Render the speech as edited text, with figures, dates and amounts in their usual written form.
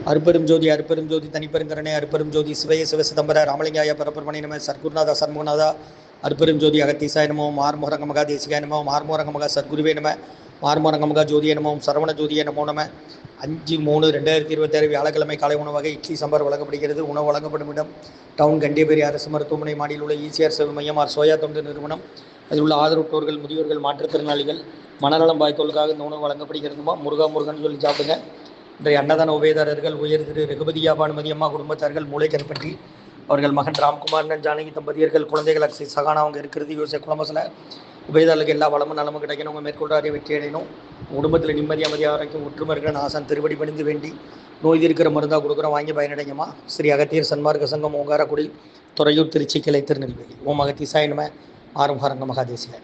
அருப்பெரும் ஜோதி தனிப்பெருங்கரணை அருப்பெரும் ஜோதி சிவய சிவசிதம்பர ராமலிங்காய பரபரமணி நம சர்க்குருநாதா சண்முகநாதா அருப்பெரும் ஜோதி அகத்தீசாய நமோம் மார்மோரங்கமகா தேசிகாய நமோம் மார்மோரங்கமகா சத்குருவே நம மார்மோரங்கமகா ஜோதிய நமோம் சரவண ஜோதிய நமோ நம 5/3/2026 வியாழக்கிழமை காலை உணவாக இட்லி சாம்பார் வழங்கப்படுகிறது. உணவு வழங்கப்படும் இடம் டவுன் கண்டியபேரி அரசு மருத்துவமனை மாடியில் உள்ள ஈசிஆர் சேவை மையம் சோயா தொண்டு நிறுவனம். அதில் உள்ள ஆதரவற்றோர்கள், முதியோர்கள், மாற்றுத்திறனாளிகள், மனநலம் பாய்த்தோர்களுக்காக இந்த உணவு வழங்கப்படுகிறதுமா. முருகன் சொல்லி சாப்பிடுங்க. இன்றைய அன்னதான உபயதாரர்கள் உயர் திரு ரகுபதியா பானுமதி அம்மா குடும்பத்தார்கள் மூளைக்கருப்பட்டி, அவர்கள் மகன் ராம்குமார் ஜானகி தம்பதியர்கள், குழந்தைகள் அக்ஷய் சகானா அவங்க இருக்கிறது யோசிய குழம்பசில். உபயதாரர்களுக்கு எல்லா வளமும் நலமும் கிடைக்கணும். அவங்க மேற்கொள்றாரிய வெற்றி அடையணும். குடும்பத்தில் நிம்மதி அமைதி ஆரோக்கியம் ஒற்றுமை இருக்கிற ஆசான் திருவடி பணிந்து வேண்டி நோய் இருக்கிற மருந்தாக கொடுக்குறோம், வாங்கி பயனடைங்கம்மா. ஸ்ரீ அகத்தியர் சன்மார்க்க சங்கம் ஓங்காரக்குடி, துறையூர், திருச்சி கிளை, திருநெல்வேலி. ஓம் அகத்தீசாய நம. ஆறுமுகரங்க மகாதேசிகாய.